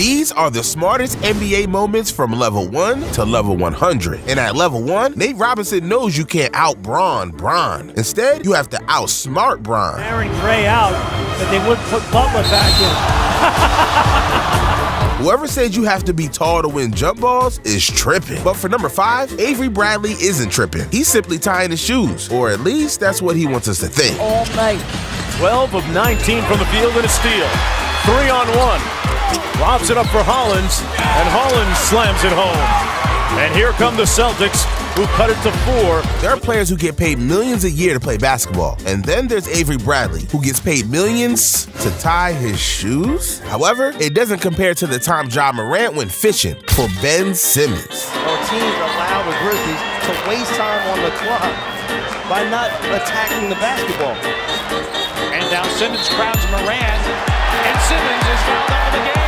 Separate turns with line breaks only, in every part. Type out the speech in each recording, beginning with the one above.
These are the smartest NBA moments from level 1 to level 100. And at level 1, Nate Robinson knows you can't out-Bron Bron. Instead, you have to outsmart Bron.
Aaron Gray out, but they would put Butler back in.
Whoever said you have to be tall to win jump balls is tripping. But for number 5, Avery Bradley isn't tripping. He's simply tying his shoes, or at least that's what he wants us to think.
All night.
12 of 19 from the field and a steal. 3-on-1. Lobs it up for Hollins, and Hollins slams it home. And here come the Celtics, who cut it to 4.
There are players who get paid millions a year to play basketball. And then there's Avery Bradley, who gets paid millions to tie his shoes. However, it doesn't compare to the time Ja Morant went fishing for Ben Simmons.
Teams allow the Grizzlies to waste time on the clock by not attacking the basketball.
And now Simmons crowds Morant, and Simmons is fouled out of the game.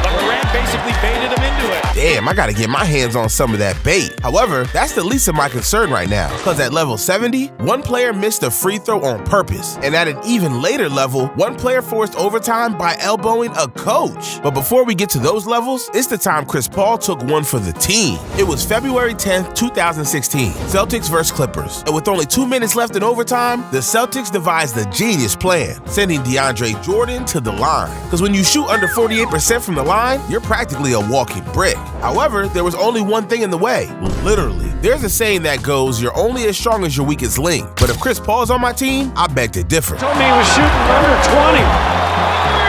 But Morant basically baited him into it.
Damn, I gotta get my hands on some of that bait. However, that's the least of my concern right now, because at level 70, one player missed a free throw on purpose. And at an even later level, one player forced overtime by elbowing a coach. But before we get to those levels, it's the time Chris Paul took one for the team. It was February 10th, 2016, Celtics vs. Clippers. And with only 2 minutes left in overtime, the Celtics devised the genius plan, sending DeAndre Jordan to the line. Because when you shoot under 48% from the line, you're practically a walking brick. However, there was only one thing in the way. Literally. There's a saying that goes, you're only as strong as your weakest link. But if Chris Paul's on my team, I beg to differ.
Told me he was shooting under 20.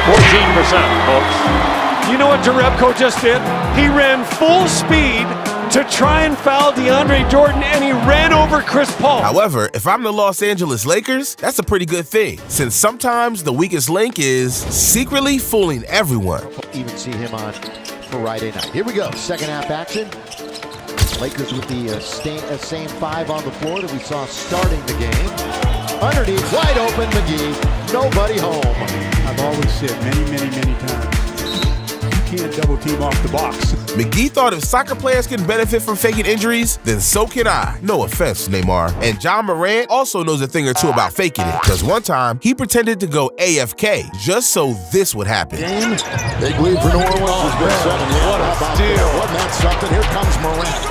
14%, folks.
You know what Jerebko just did? He ran full speed to try and foul DeAndre Jordan, and he ran over Chris Paul.
However, if I'm the Los Angeles Lakers, that's a pretty good thing, since sometimes the weakest link is secretly fooling everyone.
Even see him on Friday night. Here we go, second half action. Lakers with the same 5 on the floor that we saw starting the game. Underneath, wide open, McGee, nobody home.
I've always said many times, you can't double team off the box.
McGee thought if soccer players can benefit from faking injuries, then so can I. No offense, Neymar. And Ja Morant also knows a thing or two about faking it, because one time, he pretended to go AFK just so this would happen.
Big lead for New Orleans. What a steal. Wasn't that something? Here comes Morant.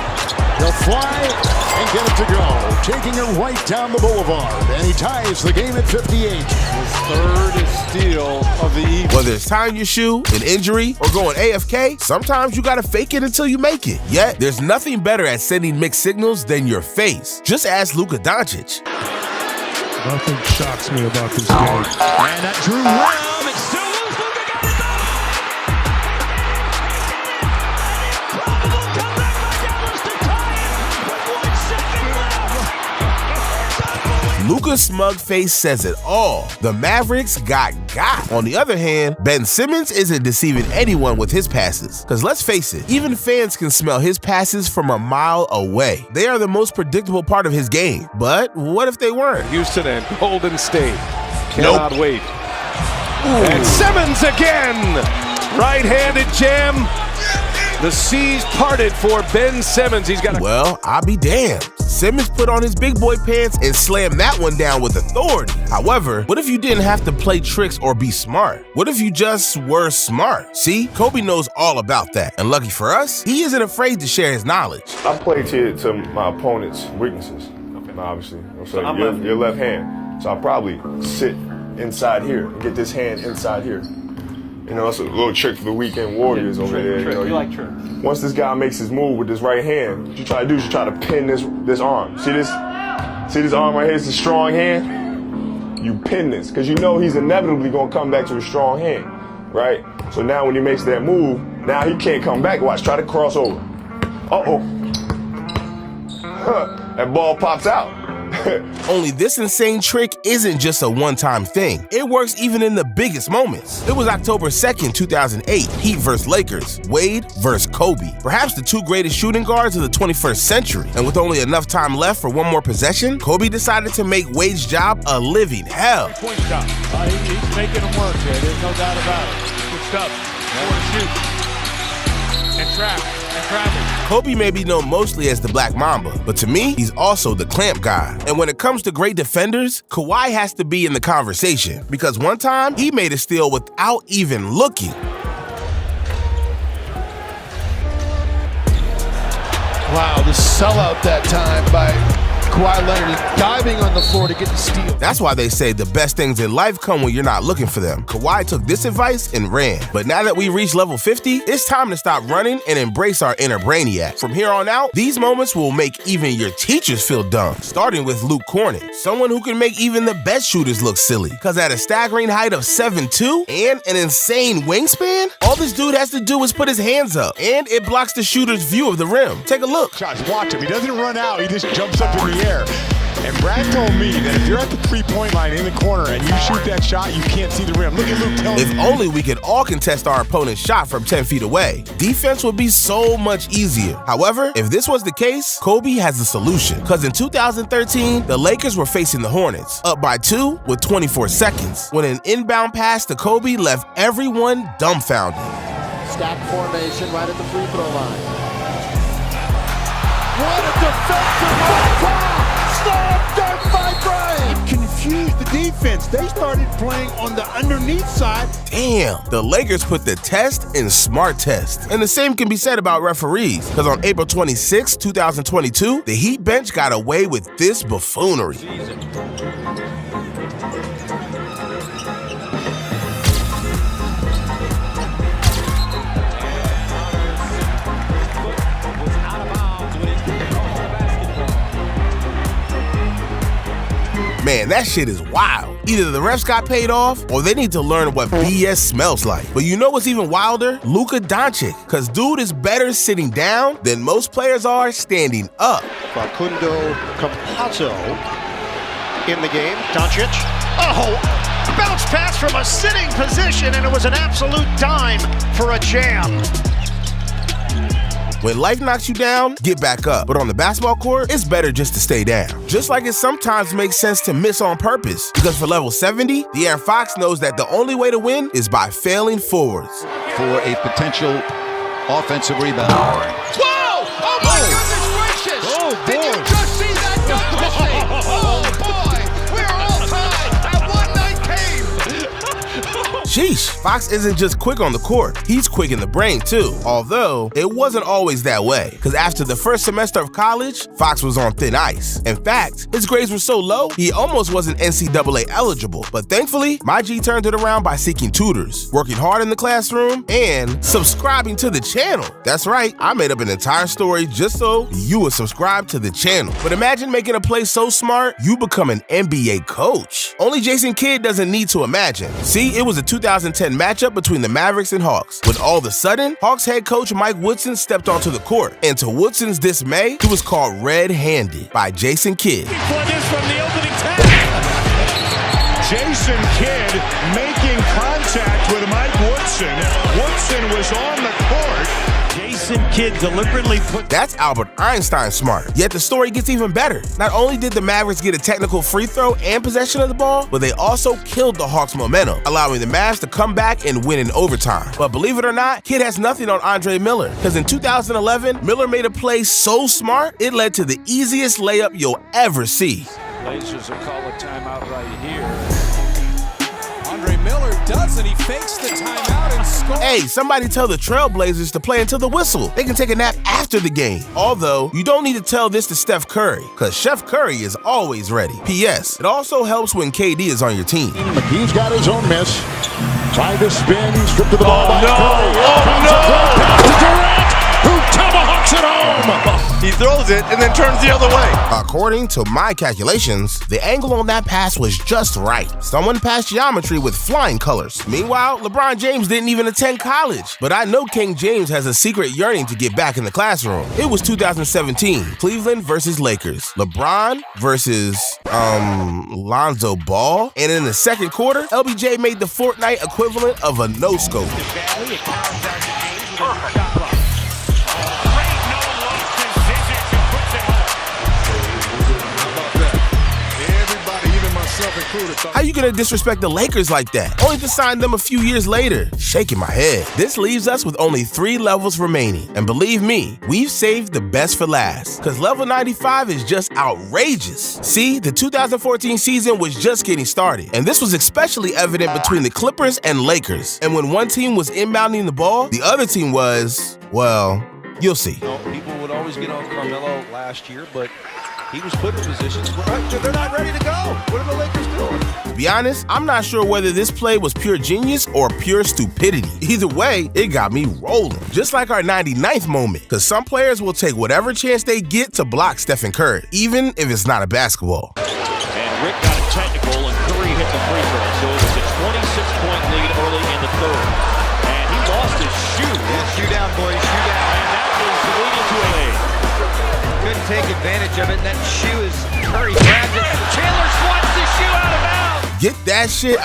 He'll fly and get it to go. Taking it right down the boulevard. And he ties the game at 58.
His third steal of the evening.
Whether it's tying your shoe, an injury, or going AFK, sometimes you gotta fake it until you make it. Yet, there's nothing better at sending mixed signals than your face. Just ask Luka Doncic.
Nothing shocks me about this game.
And that Drew Ram, it still is
Luka's smug face says it all. The Mavericks got. On the other hand, Ben Simmons isn't deceiving anyone with his passes. Because let's face it, even fans can smell his passes from a mile away. They are the most predictable part of his game. But what if they weren't?
Houston and Golden State cannot wait. And Simmons again! Right-handed jam. The seas parted for Ben Simmons. He's got a...
Well, I'll be damned. Simmons put on his big boy pants and slammed that one down with authority. However, what if you didn't have to play tricks or be smart? What if you just were smart? See, Kobe knows all about that. And lucky for us, he isn't afraid to share his knowledge.
I play to my opponent's weaknesses, obviously. So your left hand. So I'll probably sit inside here and get this hand inside here. You know, that's a little trick for the weekend warriors over there.
You like tricks.
Once this guy makes his move with this right hand, what you try to do is you try to pin this arm. See this arm right here? It's a strong hand. You pin this, because you know he's inevitably going to come back to a strong hand, right? So now when he makes that move, now he can't come back. Watch, try to cross over. Uh-oh. That ball pops out.
Only this insane trick isn't just a one-time thing. It works even in the biggest moments. It was October 2nd, 2008, Heat vs. Lakers, Wade vs. Kobe. Perhaps the two greatest shooting guards of the 21st century. And with only enough time left for one more possession, Kobe decided to make Wade's job a living hell.
Point shot. He's making him work there. There's no doubt about it. Good stuff. More to shoot. And trap.
Kobe may be known mostly as the Black Mamba, but to me, he's also the clamp guy. And when it comes to great defenders, Kawhi has to be in the conversation, because one time, he made a steal without even looking.
Wow, the sellout that time by Kawhi Leonard is diving on the floor to get the steal.
That's why they say the best things in life come when you're not looking for them. Kawhi took this advice and ran. But now that we reached level 50, it's time to stop running and embrace our inner brainiac. From here on out, these moments will make even your teachers feel dumb. Starting with Luke Cornett, someone who can make even the best shooters look silly. Cause at a staggering height of 7'2" and an insane wingspan, all this dude has to do is put his hands up, and it blocks the shooter's view of the rim. Take a look.
Shots, watch him. He doesn't run out, he just jumps up in the air. And Brad told me that if you're at the three-point line in the corner and you shoot that shot, you can't see the rim. Look at Luke telling me.
If only we could all contest our opponent's shot from 10 feet away. Defense would be so much easier. However, if this was the case, Kobe has a solution. Because in 2013, the Lakers were facing the Hornets, up by 2 with 24 seconds, when an inbound pass to Kobe left everyone dumbfounded.
Stack formation right at the free throw line. What a defensive foul! Slam dunk by Bryant!
Confused the defense. They started playing on the underneath side.
Damn, the Lakers put the test in smart test. And the same can be said about referees, because on April 26, 2022, the Heat bench got away with this buffoonery. Man, that shit is wild. Either the refs got paid off, or they need to learn what BS smells like. But you know what's even wilder? Luka Doncic, cause dude is better sitting down than most players are standing up.
Facundo Campazzo in the game. Doncic. Oh, bounce pass from a sitting position, and it was an absolute dime for a jam.
When life knocks you down, get back up. But on the basketball court, it's better just to stay down. Just like it sometimes makes sense to miss on purpose. Because for level 70, De'Aaron Fox knows that the only way to win is by failing forwards.
For a potential offensive rebound.
Whoa! Oh my goodness gracious!
Oh, boy.
Did you just see that dunk mistake? Oh boy! We're all tied at 119!
Sheesh, Fox isn't just quick on the court, he's quick in the brain too. Although, it wasn't always that way, because after the first semester of college, Fox was on thin ice. In fact, his grades were so low, he almost wasn't NCAA eligible. But thankfully, my G turned it around by seeking tutors, working hard in the classroom, and subscribing to the channel. That's right, I made up an entire story just so you would subscribe to the channel. But imagine making a play so smart, you become an NBA coach. Only Jason Kidd doesn't need to imagine. See, it was a 2010 matchup between the Mavericks and Hawks, when all of a sudden, Hawks head coach Mike Woodson stepped onto the court, and to Woodson's dismay, he was called red-handed by Jason Kidd.
For this from the opening tap.
Jason Kidd making contact with Mike Woodson. Woodson was on the court.
Jason Kidd deliberately put...
That's Albert Einstein smart. Yet the story gets even better. Not only did the Mavericks get a technical free throw and possession of the ball, but they also killed the Hawks' momentum, allowing the Mavs to come back and win in overtime. But believe it or not, Kidd has nothing on Andre Miller, because in 2011, Miller made a play so smart, it led to the easiest layup you'll ever see.
Blazers will call a timeout right here. Andre Miller does it. He fakes the timeout and scores.
Hey, somebody tell the Trailblazers to play until the whistle. They can take a nap after the game. Although, you don't need to tell this to Steph Curry, because Chef Curry is always ready. P.S. It also helps when KD is on your team.
McGee's got his own miss. Tried to spin, stripped to the ball by
no.
Curry.
Oh, no.
Pass to Durant, who tomahawks it home.
He throws it and then turns the other way.
According to my calculations, the angle on that pass was just right. Someone passed geometry with flying colors. Meanwhile, LeBron James didn't even attend college. But I know King James has a secret yearning to get back in the classroom. It was 2017, Cleveland versus Lakers. LeBron versus, Lonzo Ball. And in the second quarter, LBJ made the Fortnite equivalent of a no-scope. How you gonna disrespect the Lakers like that, only to sign them a few years later? Shaking my head. This leaves us with only 3 levels remaining. And believe me, we've saved the best for last, because level 95 is just outrageous. See, the 2014 season was just getting started, and this was especially evident between the Clippers and Lakers. And when one team was inbounding the ball, the other team was, well, you'll see.
People would always get on Carmelo last year, but he was put in positions where they're not ready to go. What are the Lakers doing?
To be honest, I'm not sure whether this play was pure genius or pure stupidity. Either way, it got me rolling. Just like our 99th moment, because some players will take whatever chance they get to block Stephen Curry, even if it's not a basketball.
And Rick got a technical, and Curry hit the free throw. So it was a 26-point lead early in the third. And he lost his shoe.
Yeah, shoe down, boys, shoe down.
And that is leading to a lead.
Couldn't take advantage of it. That shoe is Curry grabs it. Chandler swats the shoe out of bounds.
Get that shit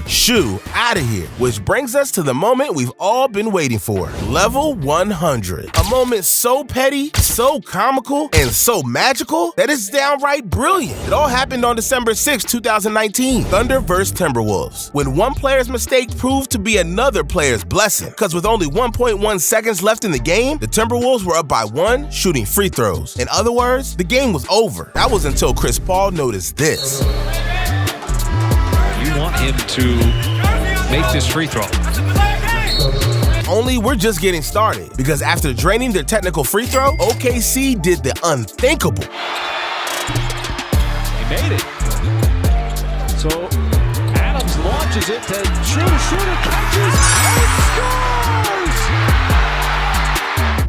shoe out of here. Which brings us to the moment we've all been waiting for. Level 100. A moment so petty, so comical, and so magical that it's downright brilliant. It all happened on December 6, 2019. Thunder vs. Timberwolves. When one player's mistake proved to be another player's blessing. Because with only 1.1 seconds left in the game, the Timberwolves were up by 1, shooting free throws. In other words, the game was over. That was until Chris Paul noticed this.
You want him to make this free throw.
Only we're just getting started, because after draining their technical free throw, OKC did the unthinkable.
He made it. So Adams launches it to shooter catches and scores!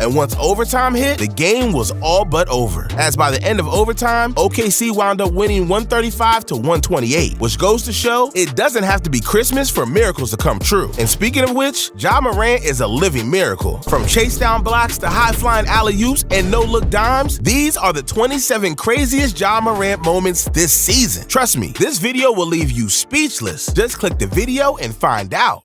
And once overtime hit, the game was all but over. As by the end of overtime, OKC wound up winning 135-128, which goes to show it doesn't have to be Christmas for miracles to come true. And speaking of which, Ja Morant is a living miracle. From chase down blocks to high-flying alley-oops and no-look dimes, these are the 27 craziest Ja Morant moments this season. Trust me, this video will leave you speechless. Just click the video and find out.